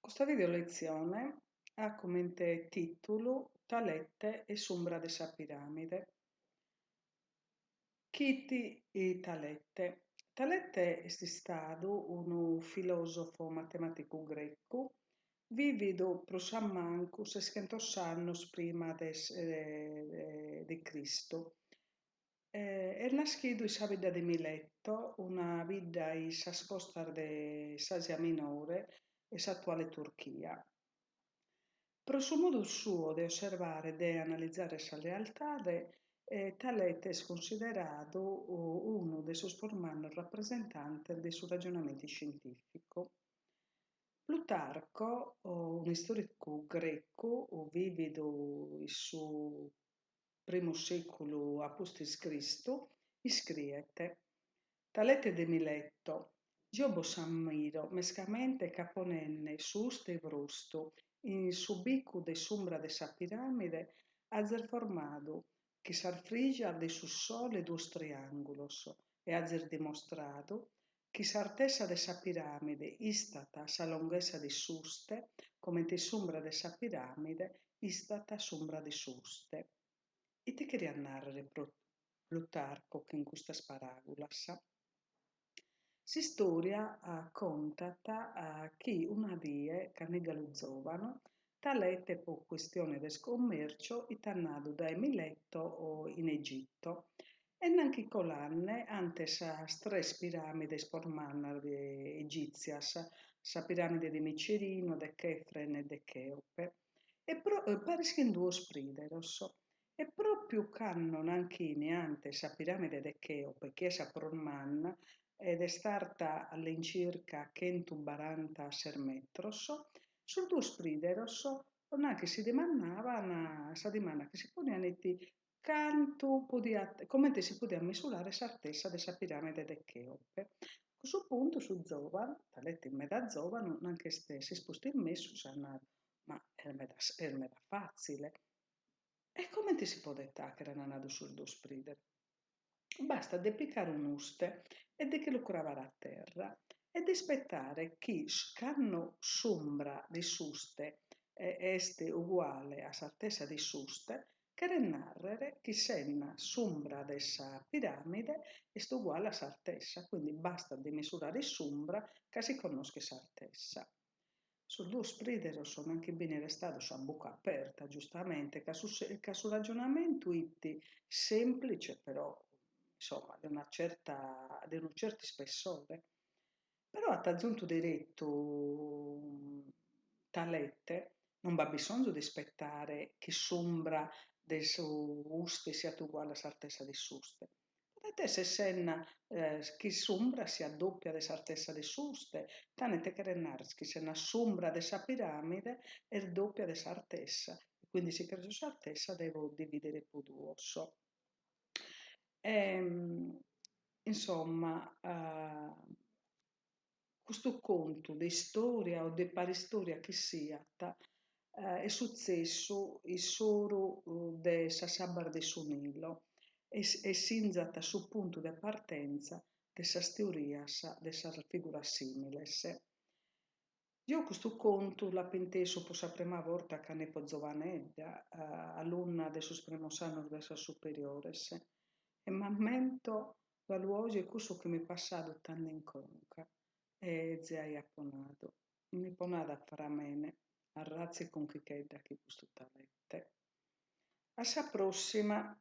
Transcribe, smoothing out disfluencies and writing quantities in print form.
Questa video lezione ha come titolo Talette e Sombra de sa piramide. Chi e Talette? Talette è stato un filosofo matematico greco vivido prosciammanco 600 anni prima di Cristo. È nascido in sa vita di Miletto, una vita in sa costa dell'Asia Minore e l'attuale Turchia. Pro su modo suo di osservare e di analizzare sa realtà, Talete è considerato uno dei suoi formanti rappresentanti del suo ragionamento scientifico. Plutarco, un storico greco, vivido il suo primo secolo a.C., scriete Talete de Miletto, Giobo Sammiro, mescamente caponenne, suste e vrosto, in subicu de sombra de sa piramide, azer formado, che s'arfrigia de su sole dos triangulos, e azer dimostrato, che s'artesa de sa piramide istata sa longhezza di suste, come te sombra de sa piramide istata sombra di suste. E te queria narrare Plutarco che in questa paragolas. Si storia contata che una die canega lo giovano, talete per questione del scommercio, itannato da Miletto o in Egitto. E anche colanne, antes as tres piramides pormannas egizias, sa piramide di Micerino, de Chefren e de Cheope, e pariscin duo sprideros. E proprio cannon anch'ini antes sa piramide de Cheope, che sa pormanna, ed è stata all'incirca 140 metros, sul due sprideros, non che si demandava, sa domanda che si poneva canto come si poteva misurare l'altezza della piramide di Cheope. A questo punto su Zovan, talete in mezzo a Zovan, anche se si sposta in me, ma è meda facile. E come ti si può detto che era nato sul due sprider? Basta depiccare un'uste e de che lo cravare a terra ed aspettare che scanno sombra di suste este uguale a saltezza di suste, che narrare che senna sombra dessa piramide est uguale a saltezza, quindi basta di misurare sombra che si conosca saltezza. Sul due spridere sono anche bene restato a bocca aperta, giustamente, che su ragionamento itti semplice, però insomma di un certo spessore. Però a aggiunto diretto talette, non va bisogno di aspettare che sombra del suo uste sia uguale a saltezza di suste. Potete se senna che sombra si addoppia di saltezza di suste, tanto che renars che se una sombra di sa piramide è doppia di saltezza, quindi se credo saltezza devo dividere per due. Insomma, questo conto di storia o di paristoria che sia, è successo il solo de Sassabar de Sunilo e sinzata sul punto di partenza de sas teorias de sas figuras similes. Io questo conto la penteso per la prima volta che ne po giovanedda, alunna de sus primos annos de sas superiores, e m'ammento da luogo e questo che mi è passato tanto in conca, e zia apponato. Mi ponada farà mene, a razze con chichedda che questo talente. A sa prossima.